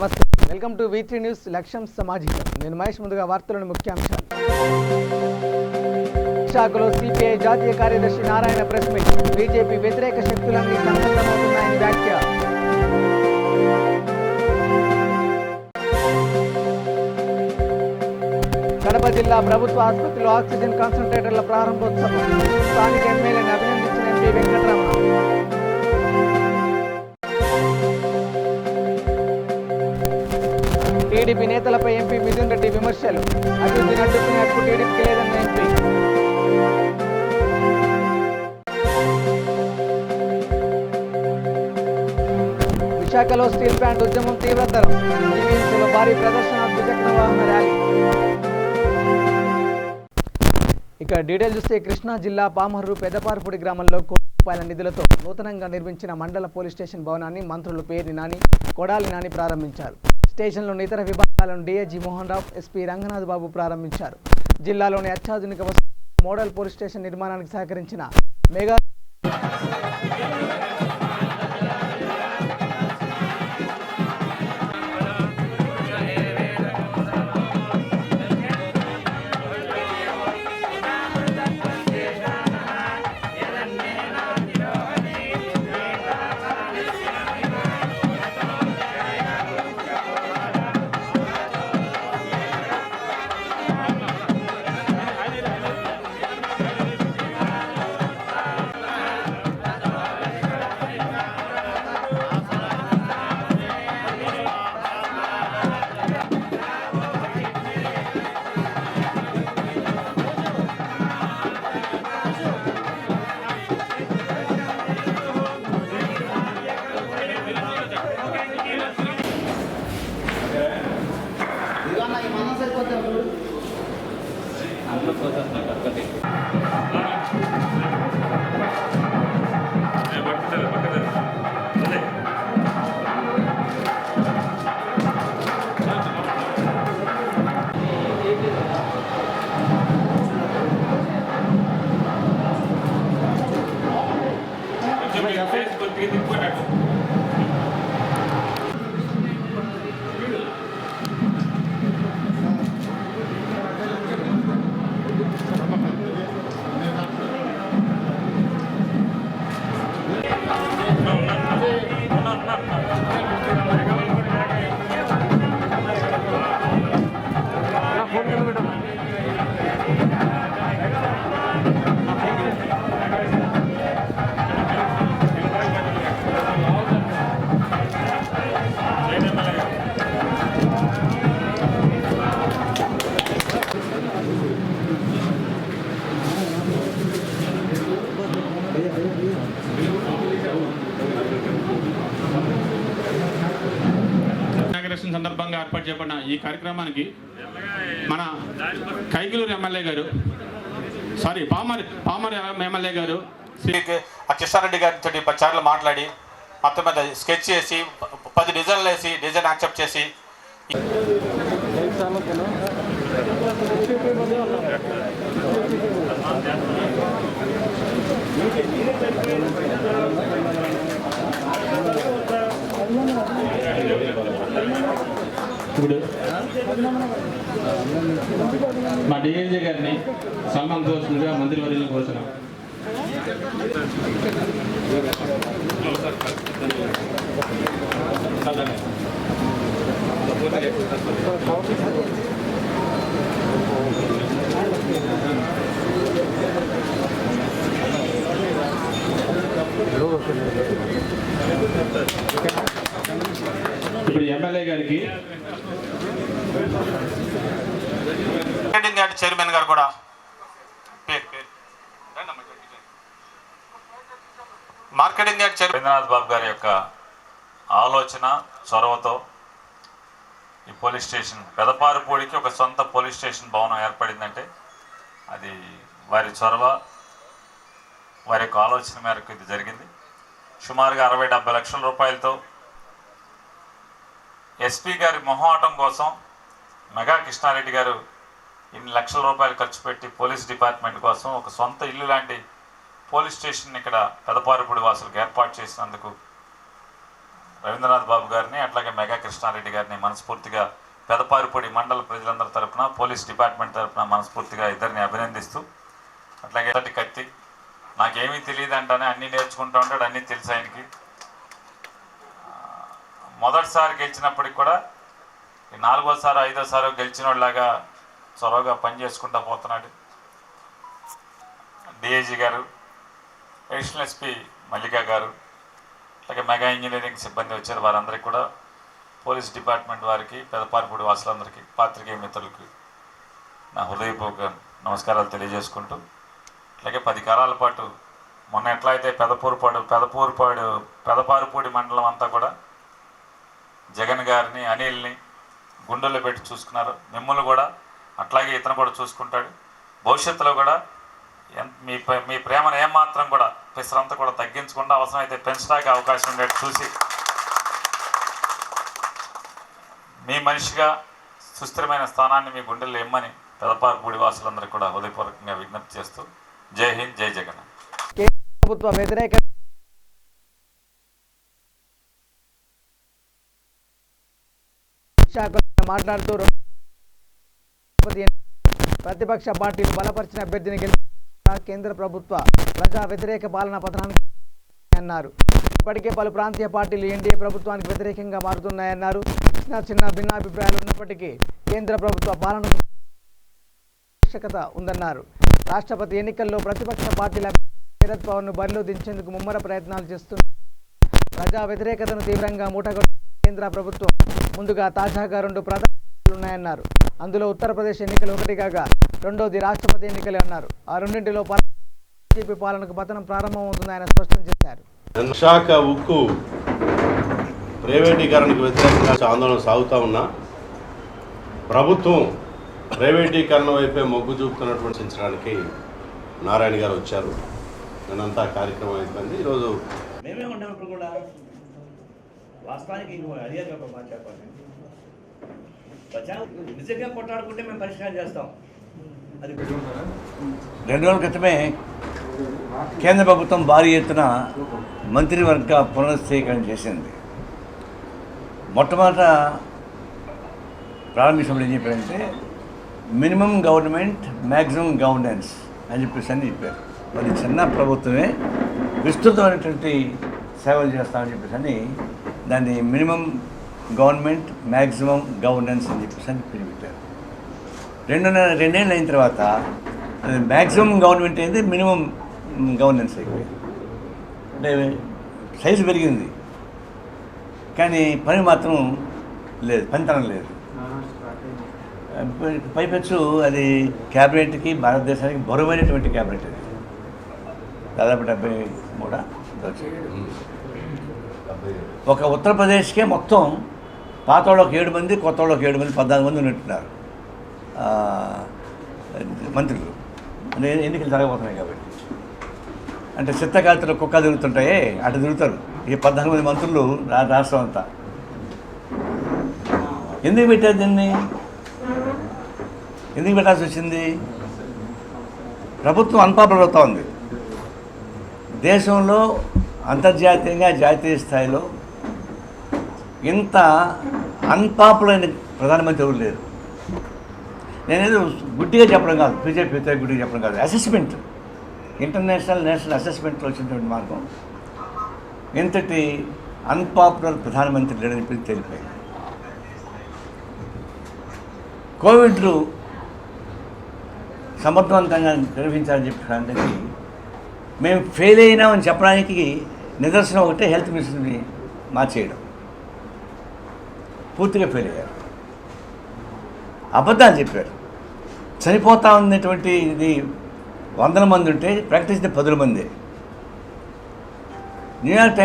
నమస్తే, welcome to V3 news లక్ష్యం సామాజిక. నేను మహేష్. ముందుగా వార్తలను ముఖ్యాంశాలు. విశాఖలో సిపిఐ జాతీయ కార్యదర్శి నారాయణ ప్రెస్ మీట్. బీజేపీ వ్యతిరేక శక్తులన్నీ సంఘటితమవుతున్నాయని వ్యాఖ్య. కడప జిల్లా ప్రభుత్వ ఆసుపత్రిలో ఆక్సిజన్ కాన్సంట్రేటర్ల ప్రారంభోత్సవం. స్థానిక ఎమ్మెల్యేని అభినందించిన ఎంపీ వెంకటరమణ. టీడీపీ నేతలపై ఎంపీ మిథున్ రెడ్డి విమర్శలు. అభివృద్ధిని అడ్డుకునే హక్కు టీడీపీకి లేదన్న ఎంపీ. విశాఖలో స్టీల్ ప్లాంట్ ఉద్యమం తీవ్రతరం. జీవీఎంసీలో భారీ ప్రదర్శన, ద్విచక్ర వాహన ర్యాలీ. ఇక డీటెయిల్ చూస్తే కృష్ణా జిల్లా పామర్రు పెద్దపారపూడి గ్రామంలో కోటి రూపాయల నిధులతో నూతనంగా నిర్మించిన మండల పోలీస్ స్టేషన్ భవనాన్ని మంత్రులు పేర్ని నాని, కొడాలి నాని ప్రారంభించారు. స్టేషన్లోని ఇతర విభాగాలను డీఐజీ మోహన్ రావు, ఎస్పీ రంగనాథ్ బాబు ప్రారంభించారు. జిల్లాలోని అత్యాధునిక మోడల్ పోలీస్ స్టేషన్ నిర్మాణానికి సహకరించిన మెగా సందర్భంగా ఏర్పాటు చేయబడిన ఈ కార్యక్రమానికి మన కైగిలూరు ఎమ్మెల్యే గారు పామర్ ఎమ్మెల్యే గారు శ్రీ కృష్ణారెడ్డి గారితో 10 సార్లు మాట్లాడి మొత్తం మీద స్కెచ్ చేసి 10 డిజైన్లు వేసి డిజైన్ యాక్సెప్ట్ చేసి ఇప్పుడు మా డిఐజీ గారిని సన్మానించవలసిందిగా మంత్రివర్యులను కోరుతున్నాం. ఇప్పుడు ఎమ్మెల్యే గారికి మార్కెటింగ్ యార్డ్ చైర్మన్ గారు కూడా మార్కెటింగ్ యార్డ్ చైర్మన్ రవీంద్రనాథ్ బాబు గారి యొక్క ఆలోచన చొరవతో ఈ పోలీస్ స్టేషన్ పెదపారుపూడికి ఒక సొంత పోలీస్ స్టేషన్ భవనం ఏర్పడిందంటే అది వారి చొరవ, వారి యొక్క ఆలోచన మేరకు ఇది జరిగింది. సుమారుగా 60-70 లక్షల రూపాయలతో ఎస్పీ గారి మొహమాటం కోసం మెగా కృష్ణారెడ్డి గారు ఇన్ని లక్షల రూపాయలు ఖర్చు పెట్టి పోలీస్ డిపార్ట్మెంట్ కోసం ఒక సొంత ఇల్లు లాంటి పోలీస్ స్టేషన్ ఇక్కడ పెదపారుపూడి వాసులకు ఏర్పాటు చేసినందుకు రవీంద్రనాథ్ బాబు గారిని అట్లాగే మెగా కృష్ణారెడ్డి గారిని మనస్ఫూర్తిగా పెదపారుపూడి మండల ప్రజలందరి తరపున పోలీస్ డిపార్ట్మెంట్ తరపున మనస్ఫూర్తిగా ఇద్దరిని అభినందిస్తూ, అట్లాగే కత్తి నాకేమీ తెలియదు అంటానే అన్నీ నేర్చుకుంటూ ఉంటాడు, అన్నీ తెలుసు ఆయనకి. మొదటిసారి గెలిచినప్పటికి కూడా 4వసారి 5వసారి గెలిచిన వాళ్ళలాగా చొరవగా పనిచేసుకుంటూ పోతున్నాడు. డిఐజీ గారు, అడిషనల్ ఎస్పీ మల్లికా గారు, అలాగే మెగా ఇంజనీరింగ్ సిబ్బంది వచ్చారు. వారందరికీ కూడా పోలీస్ డిపార్ట్మెంట్ వారికి, పెదపారుపూడి వాసులందరికీ, పాత్రికేయ మిత్రులకి నా హృదయపూర్వక నమస్కారాలు తెలియజేసుకుంటూ, అలాగే 10 కాలాల పాటు మొన్న ఎట్లా అయితే పెదపారుపూడి మండలం అంతా కూడా జగన్ గారిని, అనిల్ని గుండెల్లో పెట్టి చూసుకున్నారు. మిమ్మల్ని కూడా అట్లాగే ఇతను కూడా చూసుకుంటాడు. భవిష్యత్తులో కూడా మీ ప్రేమను ఏమాత్రం కూడా పిసరంతా కూడా తగ్గించకుండా అవసరమైతే పెంచడానికి అవకాశం ఉండేట్టు చూసి మీ మనిషిగా సుస్థిరమైన స్థానాన్ని మీ గుండెల్లో ఇమ్మని పెదపారుపూడి వాసులందరికీ కూడా హృదయపూర్వకంగా విజ్ఞప్తి చేస్తూ జై హింద్, జై జగన్. ప్రభుత్వ వ్యతిరేక మాట్లాడుతూ ప్రతిపక్ష పార్టీలు బలపరిచిన అభ్యర్థిని గెలిచిన కేంద్ర ప్రభుత్వ ప్రజా వ్యతిరేక పాలన పతనానికి అన్నారు. ఇప్పటికే పలు ప్రాంతీయ పార్టీలు ఎన్డీఏ ప్రభుత్వానికి వ్యతిరేకంగా మారుతున్నాయన్నారు. చిన్న భిన్నాభిప్రాయాలు ఉన్నప్పటికీ కేంద్ర ప్రభుత్వ పాలనకు ఆవశ్యకత ఉందన్నారు. రాష్ట్రపతి ఎన్నికల్లో ప్రతిపక్ష పార్టీల శరద్ పవార్ను బరిలో దించేందుకు ముమ్మర ప్రయత్నాలు చేస్తున్నారు. ప్రజా వ్యతిరేకతను తీవ్రంగా మూటగొట్టిన కేంద్ర ప్రభుత్వం ముందుగా తాజాగా 2 ప్రధాన ఉన్నాయన్నారు. అందులో ఉత్తరప్రదేశ్ ఎన్నికలు ఒకటి కాగా రెండోది రాష్ట్రపతి ఎన్నికలే అన్నారు. ఆ రెండింటిలో బీజేపీ పాలనకు పతనం ప్రారంభమవుతుందని స్పష్టం చేశారు. విశాఖ ఉక్కు ప్రైవేటీకరణకు వ్యతిరేకంగా ఆందోళన సాగుతూ ఉన్నా ప్రభుత్వం ప్రైవేటీకరణ వైపే మొగ్గు చూపుతున్నటువంటి చించడానికి నారాయణ గారు వచ్చారు. నేనంతా కార్యక్రమం అయిపోయింది. ఈరోజు మేమే ఉన్నప్పుడు కూడా వాస్తవానికి అడిగారు ఒక మాట చెప్పండి, నిజంగా కొట్లాడుకుంటే మేము పరిష్కారం చేస్తాం. అది 2 రోజుల క్రితమే కేంద్ర ప్రభుత్వం భారీ ఎత్తున మంత్రివర్గ పునరుద్ధీకరణ చేసింది. మొట్టమొదట ప్రారంభించినప్పుడు ఏం చెప్పారంటే మినిమం గవర్నమెంట్ మ్యాక్సిమం గవర్నెన్స్ అని చెప్పేసి అని చెప్పారు. మరి చిన్న ప్రభుత్వమే విస్తృతమైనటువంటి సేవలు చేస్తామని చెప్పేసి అని దాన్ని మినిమం గవర్నమెంట్ మ్యాక్సిమం గవర్నెన్స్ అని చెప్పేసి అని పేరు పెట్టారు. 2 ఏళ్ళు అయిన తర్వాత మ్యాక్సిమం గవర్నమెంట్ అయింది, మినిమం గవర్నెన్స్ అయిపోయింది. అంటే సైజు పెరిగింది కానీ పని మాత్రం లేదు, పనితనం లేదు. పైపెచ్చు అది క్యాబినెట్కి, భారతదేశానికి బరువైనటువంటి క్యాబినెట్ అది. దాదాపు 73 ఒక ఉత్తరప్రదేశ్కే మొత్తం పాత వాళ్ళకి 7 మంది, కొత్త వాళ్ళకి 7 మంది, 14 మంది ఉన్నట్టున్నారు మంత్రులు. అంటే ఎన్నికలు జరగబోతున్నాయి కాబట్టి. అంటే చిత్తకాలతో కుక్క తిరుగుతుంటాయే అటు తిరుగుతారు ఈ 14 మంది మంత్రులు రాష్ట్రం అంతా. ఎందుకు పెట్టారు దీన్ని? ఎందుకు పెట్టాల్సి వచ్చింది? ప్రభుత్వం అన్పాపులర్ అవుతూ ఉంది. దేశంలో అంతర్జాతీయంగా, జాతీయ స్థాయిలో ఇంత అన్పాపులర్ అయిన ప్రధానమంత్రి ఎవరు లేరు. నేనేదో గుడ్డిగా చెప్పడం కాదు, బీజేపీ వ్యతిరేక గుడ్డిగా చెప్పడం కాదు. అసెస్మెంట్, ఇంటర్నేషనల్ నేషనల్ అసెస్మెంట్లో వచ్చినటువంటి మార్గం ఇంతటి అన్పాపులర్ ప్రధానమంత్రి లేడని తెలిపాయి. కోవిడ్లు సమర్థవంతంగా నిర్వహించాలని చెప్పడానికి మేము ఫెయిల్ అయినామని చెప్పడానికి నిదర్శనం ఒకటే హెల్త్ మినిస్టర్ని మార్చేయడం. పూర్తిగా ఫెయిల్ అయ్యారు, అబద్ధాలు చెప్పారు. చనిపోతా ఉన్నటువంటి ఇది 100 మంది ఉంటే ప్రాక్టీస్ 10 మంది. న్యూయార్క్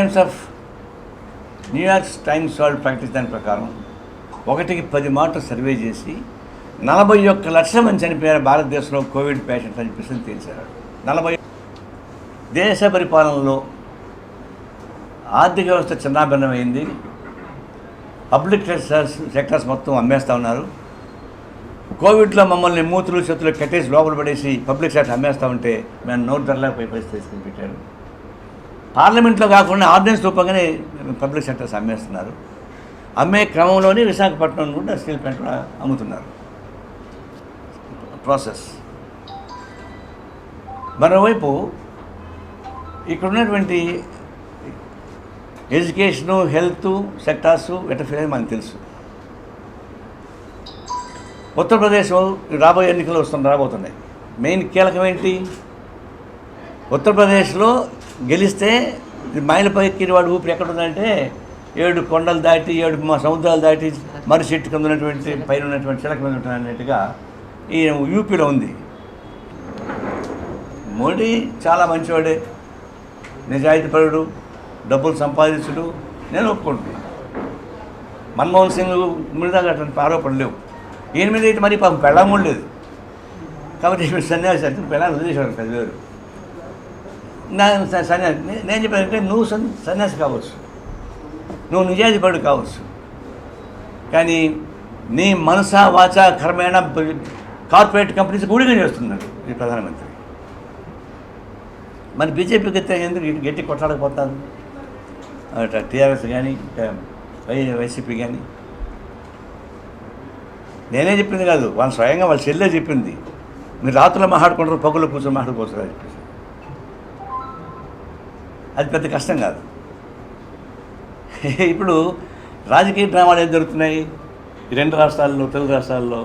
టైమ్స్ వాళ్ళు ప్రాక్టీస్ దాని ప్రకారం 1కి 10 మాటలు సర్వే చేసి 41 లక్షల మంది చనిపోయారు భారతదేశంలో కోవిడ్ పేషెంట్స్ అని చెప్పేసి తెలిసారు. 40 దేశ పరిపాలనలో ఆర్థిక వ్యవస్థ చిన్నాభిన్నమైంది. పబ్లిక్ సెక్టర్స్ మొత్తం అమ్మేస్తూ ఉన్నారు. కోవిడ్లో మమ్మల్ని మూతులు చేతులు కట్టేసి లోపల పడేసి పబ్లిక్ సెక్టర్ అమ్మేస్తూ ఉంటే మేము నోటు ధరలేకపోయి పరిస్థితి తీసుకుని పెట్టారు. పార్లమెంట్లో కాకుండా ఆర్డినెన్స్ రూపంగానే పబ్లిక్ సెక్టర్స్ అమ్మేస్తున్నారు. అమ్మే క్రమంలోనే విశాఖపట్నం కూడా స్టీల్ ప్లాంట్ కూడా అమ్ముతున్నారు. ప్రాసెస్. మరోవైపు ఇక్కడ ఉన్నటువంటి ఎడ్యుకేషను, హెల్త్ సెక్టార్సు ఎట్లా మనకు తెలుసు. ఉత్తరప్రదేశ్ రాబోయే ఎన్నికలు రాబోతున్నాయి. మెయిన్ కీలకం ఏంటి? ఉత్తరప్రదేశ్లో గెలిస్తే మైలపైకి వాడు ఊపిరి ఎక్కడుందంటే 7 కొండలు దాటి 7 సముద్రాలు దాటి మరి చెట్టు కింద ఉన్నటువంటి పైన ఉన్నటువంటి చిలక మీద ఉంటుంది అన్నట్టుగా ఈ యూపీలో ఉంది. మోడీ చాలా మంచివాడే, నిజాయితీపరుడు, డబ్బులు సంపాదించుడు, నేను ఒప్పుకుంటున్నాను. మన్మోహన్ సింగ్ మీద అటువంటి ఆరోపణలు లేవు. ఈయన మీద అయితే మరి పాపం పెళ్ళాము లేదు కాబట్టి సన్యాసి అంటే పెళ్ళాన్ని వదిలేసాడు 10,000. సన్యాసి నేను చెప్పానంటే నువ్వు సన్యాసి కావచ్చు, నువ్వు నిజాయితీపరుడు కావచ్చు, కానీ నీ మనస వాచ కర్మేణ కార్పొరేట్ కంపెనీస్ ఊడిగా చేస్తున్నాడు ఈ ప్రధానమంత్రి. మరి బీజేపీకి ఎందుకు గట్టి కొట్లాడకపోతారు? టీఆర్ఎస్ కానీ వైసీపీ కానీ. నేనే చెప్పింది కాదు, వాళ్ళు స్వయంగా వాళ్ళ చెల్లె చెప్పింది. మీరు రాత్రులు మాట్లాడుకుంటారు, పగులు కూర్చొని మాట్లాడుకోవచ్చు అని చెప్పేసి. అది పెద్ద కష్టం కాదు. ఇప్పుడు రాజకీయ డ్రామాలు ఏం జరుగుతున్నాయి ఈ 2 రాష్ట్రాల్లో, తెలుగు రాష్ట్రాల్లో?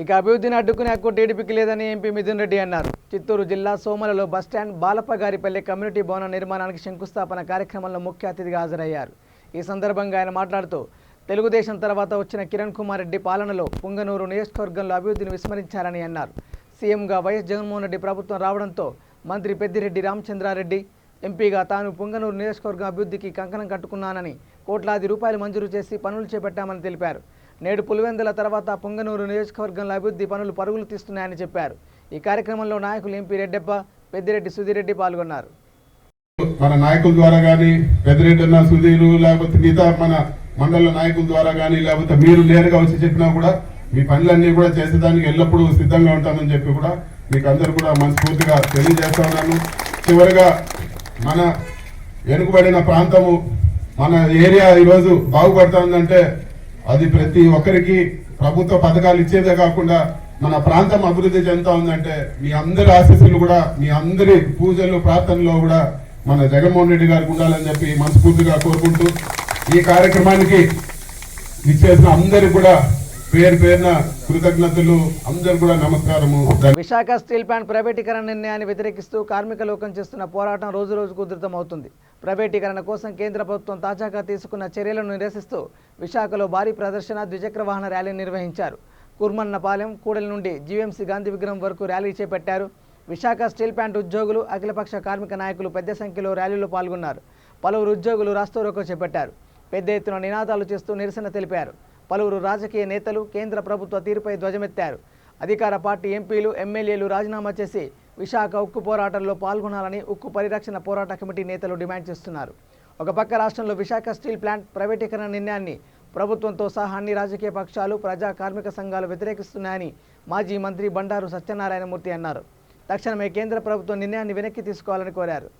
ఇక అభివృద్ధిని అడ్డుకునే హక్కు టీడీపీకి లేదని ఎంపీ మిథున్ రెడ్డి అన్నారు. చిత్తూరు జిల్లా సోమలలో బస్టాండ్ బాలప్పగారిపల్లె కమ్యూనిటీ భవన నిర్మాణానికి శంకుస్థాపన కార్యక్రమంలో ముఖ్య అతిథిగా హాజరయ్యారు. ఈ సందర్భంగా ఆయన మాట్లాడుతూ తెలుగుదేశం తర్వాత వచ్చిన కిరణ్ కుమార్ రెడ్డి పాలనలో పుంగనూరు నియోజకవర్గంలో అభివృద్ధిని విస్మరించారని అన్నారు. సీఎంగా వైఎస్ జగన్మోహన్ రెడ్డి ప్రభుత్వం రావడంతో మంత్రి పెద్దిరెడ్డి రామచంద్రారెడ్డి ఎంపీగా తాను పుంగనూరు నియోజకవర్గం అభివృద్ధికి కంకణం కట్టుకున్నానని, కోట్లాది రూపాయలు మంజూరు చేసి పనులు చేపట్టామని తెలిపారు. నేడు పులివెందుల తర్వాత పుంగనూరు నియోజకవర్గంలో అభివృద్ధి పనులు పరుగులు తీస్తున్నాయని చెప్పారు. ఈ కార్యక్రమంలో నాయకులు ఎంపీ రెడ్డప్ప, పెద్దిరెడ్డి సుధీరెడ్డి పాల్గొన్నారు. మన నాయకుల ద్వారా కానీ, పెద్దిరెడ్డి అన్న, సుధీరు, లేకపోతే మిగతా మన మండల నాయకుల ద్వారా కానీ, లేకపోతే మీరు నేరుగా వచ్చి చెప్పినా కూడా మీ పనులన్నీ కూడా చేసేదానికి ఎల్లప్పుడూ సిద్ధంగా ఉంటామని చెప్పి కూడా మీకు అందరూ కూడా మనస్ఫూర్తిగా తెలియజేస్తా ఉన్నాను. చివరిగా మన వెనుకబడిన ప్రాంతము, మన ఏరియా ఈరోజు బాగుపడుతుందంటే అది ప్రతి ఒక్కరికి ప్రభుత్వ పథకాలు ఇచ్చేదే కాకుండా మన ప్రాంతం అభివృద్ధి చెందుతా ఉందంటే మీ అందరి ఆశీస్సులు కూడా, మీ అందరి పూజలు ప్రార్థనలో కూడా మన జగన్మోహన్ రెడ్డి గారికి ఉండాలని చెప్పి మనస్ఫూర్తిగా కోరుకుంటూ ఈ కార్యక్రమానికి ఇచ్చేసిన అందరికి కూడా పేరు పేరున కృతజ్ఞతలు. అందరు కూడా నమస్కారము. విశాఖ స్టీల్ ప్లాంట్ ప్రైవేటీకరణ నిర్ణయాన్ని వ్యతిరేకిస్తూ కార్మిక లోకం చేస్తున్న పోరాటం రోజు రోజుకు ఉధృతమవుతుంది. ప్రైవేటీకరణ కోసం కేంద్ర ప్రభుత్వం తాజాగా తీసుకున్న చర్యలను నిరసిస్తూ విశాఖలో భారీ ప్రదర్శన, ద్విచక్ర వాహన ర్యాలీ నిర్వహించారు. కుర్మన్నపాలెం, కూడలి నుండి జీవీఎంసీ గాంధీ విగ్రహం వరకు ర్యాలీ చేపట్టారు. విశాఖ స్టీల్ ప్లాంట్ ఉద్యోగులు, అఖిలపక్ష కార్మిక నాయకులు పెద్ద సంఖ్యలో ర్యాలీలో పాల్గొన్నారు. పలువురు ఉద్యోగులు రాస్తారోకో చేపట్టారు. పెద్ద ఎత్తున నినాదాలు చేస్తూ నిరసన తెలిపారు. పలువురు రాజకీయ నేతలు కేంద్ర ప్రభుత్వ తీరుపై ధ్వజమెత్తారు. అధికార పార్టీ ఎంపీలు, ఎమ్మెల్యేలు రాజీనామా చేసి విశాఖ ఉక్కు పోరాటంలో పాల్గొనాలని ఉక్కు పరిరక్షణ పోరాట కమిటీ నేతలు డిమాండ్ చేస్తున్నారు. ఒక పక్క రాష్ట్రంలో విశాఖ స్టీల్ ప్లాంట్ ప్రైవేటీకరణ నిర్ణయాన్ని ప్రభుత్వంతో సహా అన్ని రాజకీయ పక్షాలు, ప్రజా కార్మిక సంఘాలు వ్యతిరేకిస్తున్నాయని మాజీ మంత్రి బండారు సత్యనారాయణమూర్తి అన్నారు. తక్షణమే కేంద్ర ప్రభుత్వం నిర్ణయాన్ని వెనక్కి తీసుకోవాలని కోరారు.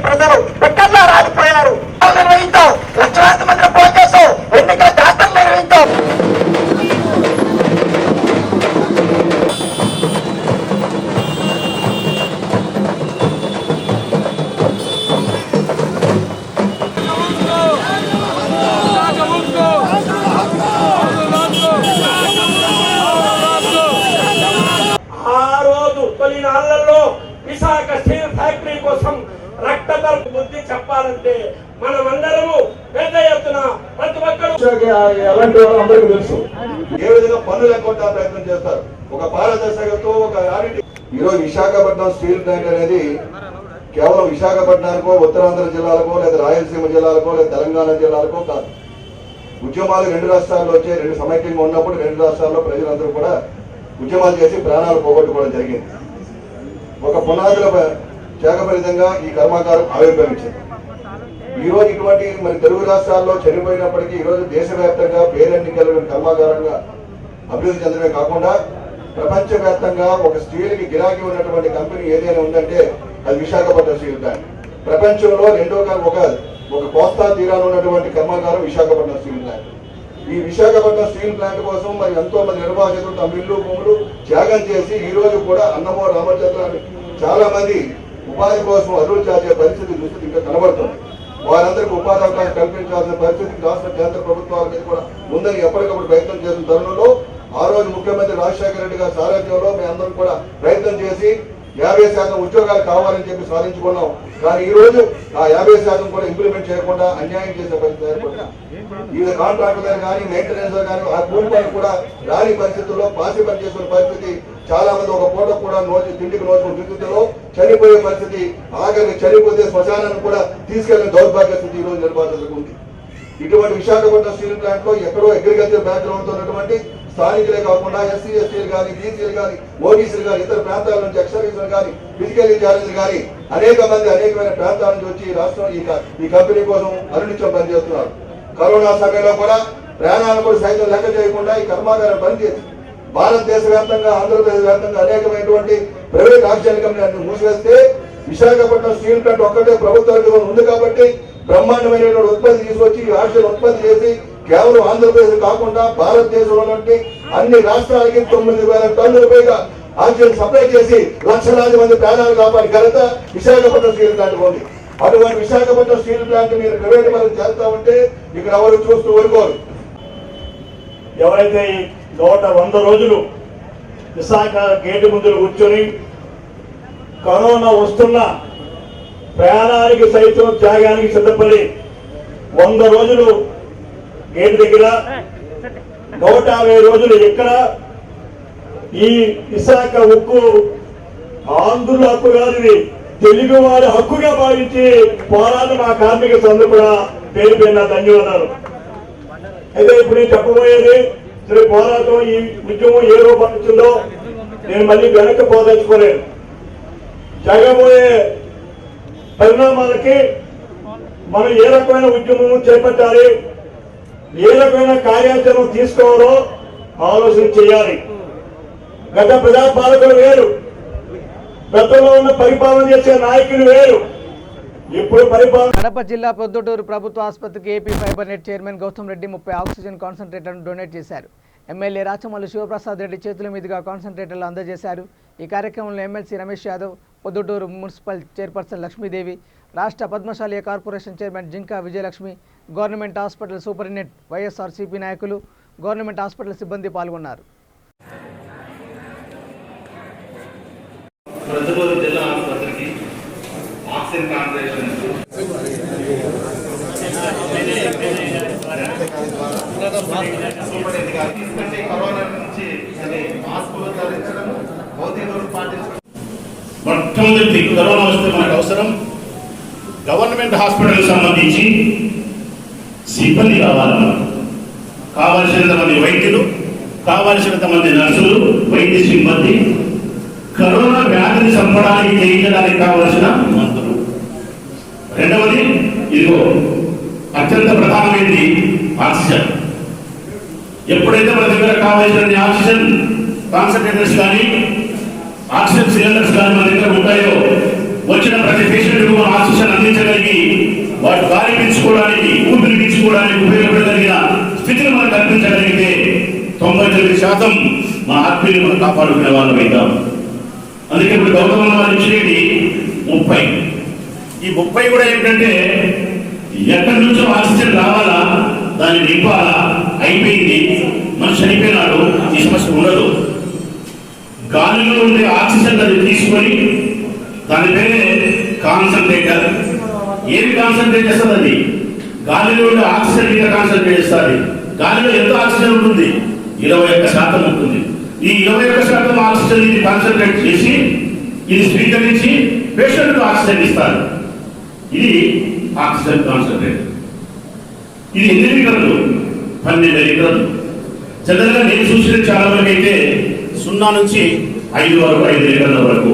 ప్రజలు పెట్టల్లా రాలిపోయారు. నిర్వహించాం, లక్షలాది మందిని ఫోన్ చేస్తాం, ఎన్నికల జాతరలు నిర్వహించాం. ఆ రోజు తొలి నాళ్లలో విశాఖ స్టీల్ ఫ్యాక్టరీ కోసం రక్తదర్పు బుద్ధి చెప్పాలంటే మనమందరము పెద్ద ఎత్తున ప్రతి ఒక్కరు ఎలాంటి అందరికీ తెలుసు ఏ విధంగా పన్నులు ఎక్కొట్టే ప్రయత్నం చేస్తారు. ఒక పారదర్శకతో ఒక ఆడిట్. ఈరోజు విశాఖపట్నం స్టీల్ ప్లాంట్ అనేది కేవలం విశాఖపట్నానికో, ఉత్తరాంధ్ర జిల్లాలకో, లేదా రాయలసీమ జిల్లాలకో, లేదా తెలంగాణ జిల్లాలకో కాదు. ఉద్యమాలు 2 రాష్ట్రాల్లో వచ్చే 2 సమైక్యంగా ఉన్నప్పుడు 2 రాష్ట్రాల్లో ప్రజలందరూ కూడా ఉద్యమాలు చేసి ప్రాణాలు పోగొట్టుకోవడం జరిగింది. ఒక పునాదుల త్యాగఫలితంగా ఈ కర్మాగారం ఆవిర్భవించింది. ఈరోజు ఇటువంటి మరి తెలుగు రాష్ట్రాల్లో చనిపోయినప్పటికీ ఈరోజు దేశవ్యాప్తంగా పేరెంటింగ్ కలిగిన కర్మాగారంగా అభివృద్ధి చెందడమే కాకుండా ప్రపంచవ్యాప్తంగా ఒక స్టీల్కి గిరాకీ ఉన్నటువంటి కంపెనీ ఏదైనా ఉందంటే అది విశాఖపట్నం స్టీల్ ప్లాంట్. ప్రపంచంలో ఒక కోస్తా తీరాలు ఉన్నటువంటి కర్మాగారం విశాఖపట్నం స్టీల్ ప్లాంట్. ఈ విశాఖపట్నం స్టీల్ ప్లాంట్ కోసం మరి ఎంతో మంది నిర్వాహకులు తమ ఇల్లు భూములు త్యాగం చేసి ఈ రోజు కూడా అన్నమో రామచంద్రాన్ని చాలా మంది ఉపాధి కోసం అరువులు చాచే పరిస్థితి దుస్థితి ఇంకా కనబడుతుంది. వారందరికీ ఉపాధి అవకాశం కల్పించాల్సిన పరిస్థితికి రాష్ట్ర కేంద్ర ప్రభుత్వాల మీద కూడా ఉందని ఎప్పటికప్పుడు ప్రయత్నం చేసిన తరుణంలో ఆ రోజు ముఖ్యమంత్రి రాజశేఖర రెడ్డి గారి సారథ్యంలో మేమందరం కూడా ప్రయత్నం చేసి 50% ఉద్యోగాలు కావాలని చెప్పి సాధించుకున్నాం. కానీ ఈ రోజు ఆ 50% కూడా ఇంప్లిమెంట్ చేయకుండా అన్యాయం చేసే పరిస్థితి ఏర్పడింది. వివిధ కాంట్రాక్టర్ కానీ మెయింటెనెన్స్ కానీ ఆ కూలి పని కూడా రాని పరిస్థితుల్లో పాసి పని చేసుకునే పరిస్థితి, చాలా మంది ఒక పూట కూడా తిండికి నోచుకున్న స్థితిలో చనిపోయే పరిస్థితి, ఆఖరికి చనిపోతే శ్మశానాన్ని కూడా తీసుకెళ్లిన దౌర్భాగ్య స్థితి ఈ రోజు నిర్వాసితులకు ఉంది. ఇటువంటి విశాఖపట్నం స్టీల్ ప్లాంట్ లో ఎక్కడో అగ్రికల్చర్ బ్యాక్గ్రౌండ్ తో ఉన్నటువంటి స్థానికులే కాకుండా ఎస్సీ ఎస్టీలు కానీ బీసీలు కానీ ఓబీసీలు కానీ ఇతర ప్రాంతాల నుంచి ఎక్సర్వీసులు కానీ ఫిజికల్లీ ఛాలెంజ్ కానీ అనేక మంది అనేకమైన ప్రాంతాల నుంచి వచ్చి ఈ రాష్ట్రం ఈ కంపెనీ కోసం అనునిత్యం పనిచేస్తున్నారు. కరోనా సమయంలో కూడా ప్రాణాలను కూడా సైతం లెక్క చేయకుండా ఈ కర్మాగారం పనిచేసి భారతదేశ వ్యాప్తంగా ఆంధ్రప్రదేశ్ వ్యాప్తంగా అనేకమైనటువంటి ప్రైవేట్ ఆక్సిజన్ కంపెనీ మూసివేస్తే విశాఖపట్నం స్టీల్ ప్లాంట్ ఒక్కటే ప్రభుత్వ రంగంలో ఉంది కాబట్టి బ్రహ్మాండమైనటువంటి ఉత్పత్తి తీసుకొచ్చి ఆక్సిజన్ ఉత్పత్తి చేసి కేవలం ఆంధ్రప్రదేశ్ కాకుండా భారతదేశంలో అన్ని రాష్ట్రాలకి 9,000 టన్నుల పైగా ఆక్సిజన్ సప్లై చేసి లక్షలాది మంది ప్రాణాలు కాపాడి ఘనత విశాఖపట్నం స్టీల్ ప్లాంట్ ఉంది. అటువంటి విశాఖపట్నం స్టీల్ ప్లాంట్ మీరు ప్రైవేట్ పనులు చేస్తా ఉంటే ఇక్కడ ఎవరు చూస్తూ ఊరుకోరు. ఎవరైతే 100 రోజులు విశాఖ గేటు ముందు కూర్చొని కరోనా వస్తున్న ప్రయాణానికి సైతం త్యాగానికి సిద్ధపడి 100 రోజులు గేటు దగ్గర 150 రోజులు ఇక్కడ ఈ విశాఖ ఉక్కు ఆంధ్రుల హక్కు కాదు, ఇది తెలుగు వారి హక్కుగా భావించి పోరాటం ఆ కార్మిక సంఘం కూడా పేరు పేరున ధన్యవాదాలు. అయితే ఇప్పుడు నేను చెప్పబోయేది సరే పోరాటం ఈ ఉద్యమం ఏ రూపం వచ్చిందో నేను మళ్ళీ వెనక్కి పోదలుచుకోలేను. జరగబోయే పరిణామాలకి మనం ఏ రకమైన ఉద్యమం చేపట్టాలి, ఏ రకమైన కార్యాచరణ తీసుకోవాలో ఆలోచన చేయాలి. గత ప్రజాపాలకులు వేరు, గతంలో ఉన్న పరిపాలన చేసే నాయకులు వేరు, ఇప్పుడు పరిపాలన. కడప జిల్లా పొద్దుటూరు ప్రభుత్వ ఆసుపత్రికి AP fibre net chairman Gautam Reddy 30 oxygen కాన్సన్ట్రేటర్ను డొనేట్ చేశారు. ఎమ్మెల్యే రాచమల్లు శివప్రసాద్ రెడ్డి చేతుల మీదుగా కాన్సన్ట్రేటర్లు అందజేశారు. ఈ కార్యక్రమంలో MLC Ramesh Yadav, Proddatur municipal chairperson Lakshmidevi, రాష్ట్ర Padmasali corporation chairman Jinka Vijayalakshmi, government hospital superintendent YSRCP నాయకులు, గవర్నమెంట్ హాస్పిటల్ సిబ్బంది పాల్గొన్నారు. పొద్దుటూరు జిల్లా ఆసుపత్రికి ఆక్సిజన్ కాన్సన్ట్రేషన్ కరోనా నుంచి మాస్కులు ధరించడం, భౌతిక దూరం పాటించడం. మొట్టమొదటి కరోనా వస్తే మనకు అవసరం గవర్నమెంట్ హాస్పిటల్ సంబంధించి సిబ్బంది కావాలి. కావలసినంత మంది వైద్యులు, కావలసినంత మంది నర్సులు, వైద్య సిబ్బంది, కరోనా వ్యాధిని చంపడానికి చేయించడానికి కావలసిన మందులు. రెండవది ఇదిగో అత్యంత ప్రధానమైనది ఆక్సిజన్. ఎప్పుడైతే మన దగ్గర కావాల్సిన ఆక్సిజన్ కాన్సన్ట్రేటర్స్ కానీ ఆక్సిజన్ సిలిండర్స్ కానీ మన దగ్గర ఉంటాయో వచ్చిన ప్రతి పేషెంట్కు మనం ఆక్సిజన్ అందించగలిగి వాటి గాలి పీల్చుకోవడానికి, ఊపిరి పీల్చుకోవడానికి ఉపయోగపడగలిగిన స్థితిని మనం కల్పించగలిగితే 99% మన ఆత్మీయులు మనం కాపాడుకునే వాళ్ళు అవుతాం. అందుకే ఇప్పుడు గౌతమ వారు ఇచ్చేది 30. ఈ 30 కూడా ఏంటంటే ఎక్కడి నుంచో ఆక్సిజన్ రావాలా, దాన్ని నింపాలా, అయిపోయింది, మనిషి చనిపోయినాడు, ఈ సమస్య ఉండదు. గాలిలో ఉండే ఆక్సిజన్ అది తీసుకొని దాని పేరే కాన్సన్ట్రేటర్. ఏమి కాన్సన్ట్రేట్ చేస్తుంది? అది గాలిలో ఉండే ఆక్సిజన్ మీద కాన్సన్ట్రేట్ చేస్తుంది. గాలిలో ఎంత ఆక్సిజన్ ఉంటుంది? 21% ఉంటుంది. ఈ 21% ఆక్సిజన్ ఇది కాన్సన్ట్రేట్ చేసి ఇది స్వీకరించి పేషెంట్ ఆక్సిజన్ ఇస్తారు. ఇది ఆక్సిజన్ కాన్సన్ట్రేటర్. ఇది 8 గంటలు 12 లీటర్లు. జనరల్గా నేను చూసిన చాలా వరకు అయితే 0 నుంచి 5 వరకు 5 లీటర్ల వరకు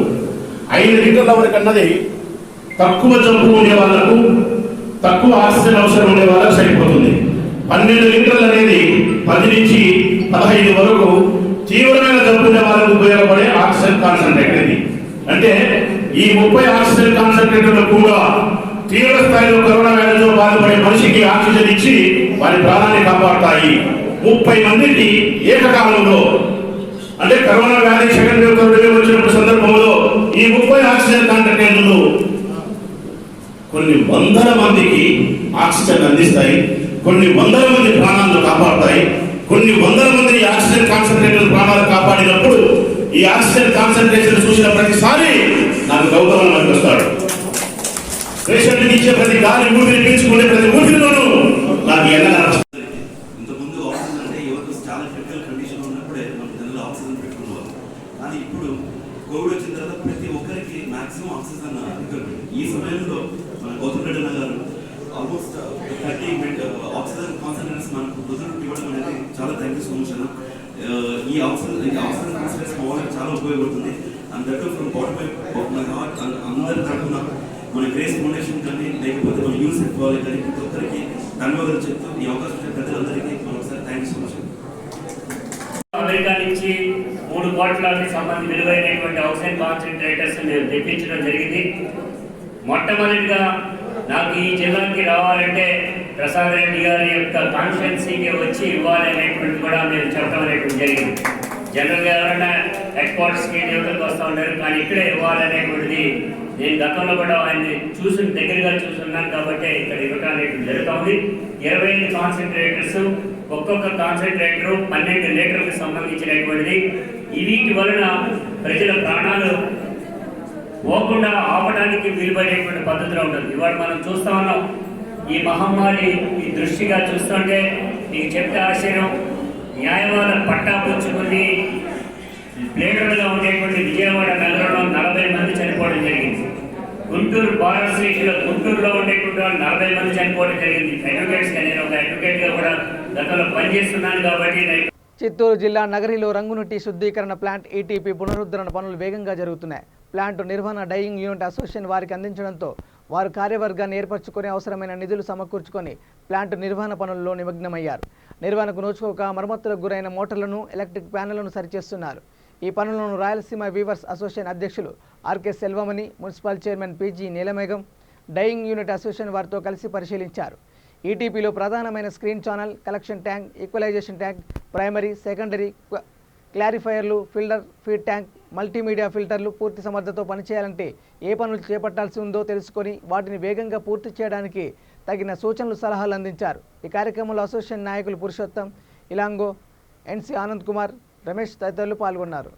5 లీటర్ల వరకు అన్నది తక్కువ జబ్బు ఉండే వాళ్ళకు, తక్కువ ఆక్సిజన్ అవసరం ఉండే వాళ్ళకు సరిపోతుంది. 12 లీటర్లు అనేది 10 నుంచి 15 వరకు తీవ్రమైన జబ్బు ఉండే వాళ్ళకు ఉపయోగపడే ఆక్సిజన్ కాన్సన్ట్రేటర్ ఇది. అంటే ఈ 30 ఆక్సిజన్ కాన్సన్ట్రేటర్లు కూడా తీవ్ర స్థాయిలో కరోనా వ్యాధితో బాధపడే మనిషికి ఆక్సిజన్ ఇచ్చి వారి ప్రాణాన్ని కాపాడుతాయి. 30 మందికి ఏకకాలంలో, అంటే కరోనా వ్యాధి సెకండ్ వేవ్ థర్డ్ వేవ్ వచ్చినప్పుడు సందర్భంలో ఈ 30 ఆక్సిజన్ కాన్సన్ట్రేటర్లు కొన్ని వందల మందికి ఆక్సిజన్ అందిస్తాయి, కొన్ని వందల మంది ప్రాణాలను కాపాడుతాయి. కొన్ని వందల మంది ఆక్సిజన్ కాన్సన్ట్రేటర్ ప్రాణాలు కాపాడినప్పుడు ఈ ఆక్సిజన్ కాన్సన్ట్రేషన్ చూసిన ప్రతిసారి నాకు గౌరవం అనిపిస్తాడు. పేషెంట్కి ఇచ్చే ప్రతి గాలి ఊపిరి పీల్చుకునే ప్రతి ఊపిరిలోనూ నాకు ఇంతకుముందు ఆక్సిజన్ అంటే ఎవరికి చాలా క్రిటికల్ కండిషన్ ఉన్నప్పుడే మనం దానిలో ఆక్సిజన్ పెట్టుకునేవారు. కానీ ఇప్పుడు కోవిడ్ వచ్చిన తర్వాత ప్రతి ఒక్కరికి మాక్సిమం ఆక్సిజన్ ఈ సమయంలో మన గౌతమ్ రెడ్డి గారు ఆల్మోస్ట్ 30 ఆక్సిజన్ కాన్సన్ట్రేటర్స్ మనకు ప్రజలకు ఇవ్వడం అనేది చాలా థ్యాంక్ యూ సో మచ్ అన్న. ఈ ఆక్సిజన్ కాన్సన్ట్రేటర్స్ మా వాళ్ళకి చాలా ఉపయోగపడుతుంది. And that from bottom of my heart అందరి తరఫున మన గ్రేస్ ఫౌండేషన్ కానీ లేకపోతే మన యూనిసెఫ్ వాళ్ళకి కానీ ప్రతి ఒక్కరికి ధన్యవాదాలు చెప్తూ ఈ అవకాశం ఇచ్చిన పెద్దలందరికీ మరొకసారి thank you so much. America నుంచి 3 కోట్లకి సంబంధించి విలువైనటువంటి ఆక్సిజన్ కాన్సన్ట్రేటర్స్ మేము తెప్పించడం జరిగింది. మొట్టమొదటిగా నాకు ఈ జిల్లాకి రావాలంటే ప్రసాద్ రెడ్డి గారి యొక్క కాన్స్టిట్యున్సీకి వచ్చి ఇవ్వాలి అనేటువంటి కూడా మేము చెప్పడం అనేటువంటి జరిగింది. జనరల్గా ఎవరైనా ఎక్స్పోర్ట్స్కి యువతలకు వస్తూ ఉంటారు, కానీ ఇక్కడే ఇవ్వాలనేటువంటిది నేను గతంలో కూడా ఆయన్ని దగ్గరగా చూస్తున్నాను కాబట్టి ఇక్కడ ఇవ్వటం అనేటువంటి జరుగుతుంది. 25 కాన్సన్ట్రేటర్స్, ఒక్కొక్క కాన్సన్ట్రేటరు 12 లీటర్లకు సంబంధించినటువంటిది. వీటి వలన ప్రజల ప్రాణాలు పోకుండా ఆపడానికి వీలుపడేటువంటి పద్ధతిలో ఉంటుంది. ఇవాళ మనం చూస్తా ఉన్నాం, ఈ మహమ్మారి ఈ దృష్టిగా చూస్తుంటే మీకు చెప్తే ఆశ్చర్యం, న్యాయవాద పట్టా పుచ్చుకుని ప్లేడర్లుగా ఉండేటువంటి విజయవాడ నగరంలో 40 మంది చనిపోవడం జరిగింది. గుంటూరు బార్ అసోసియేషన్లో గుంటూరులో ఉండేటువంటి 40 మంది చనిపోవడం జరిగింది. అడ్వకేట్స్గా నేను ఒక అడ్వకేట్గా కూడా గతంలో పనిచేస్తున్నాను కాబట్టి. చిత్తూరు జిల్లా నగరిలో రంగునీటి శుద్ధీకరణ ప్లాంట్ ఈటీపీ పునరుద్ధరణ పనులు వేగంగా జరుగుతున్నాయి. ప్లాంట్ నిర్వహణ డైయింగ్ యూనిట్ అసోసియేషన్ వారికి అందించడంతో వారు కార్యవర్గాన్ని ఏర్పరచుకొని అవసరమైన నిధులు సమకూర్చుకొని ప్లాంట్ నిర్వహణ పనుల్లో నిమగ్నమయ్యారు. నిర్వహణకు నోచుకోక మరమ్మతులకు గురైన మోటార్లను, ఎలక్ట్రిక్ ప్యానెళ్లను సరిచేస్తున్నారు. ఈ పనులను రాయలసీమ వీవర్స్ అసోసియేషన్ అధ్యక్షులు RK Selvamani, municipal chairman PG Neelamegham, dyeing unit association వారితో కలిసి పరిశీలించారు. ఈటీపీలో ప్రధానమైన screen channel, collection tank, equalisation tank, primary, secondary క్లారిఫైయర్లు, ఫిల్టర్, ఫీడ్ ట్యాంక్, మల్టీమీడియా ఫిల్టర్లు పూర్తి సమర్థతో పనిచేయాలంటే ఏ పనులు చేపట్టాల్సి ఉందో తెలుసుకొని వాటిని వేగంగా పూర్తి చేయడానికి తగిన సూచనలు, సలహాలు అందించారు. ఈ కార్యక్రమంలో అసోసియేషన్ నాయకులు పురుషోత్తం, ఇలాంగో, ఎన్సి ఆనంద్ కుమార్, రమేష్ తదితరులు పాల్గొన్నారు.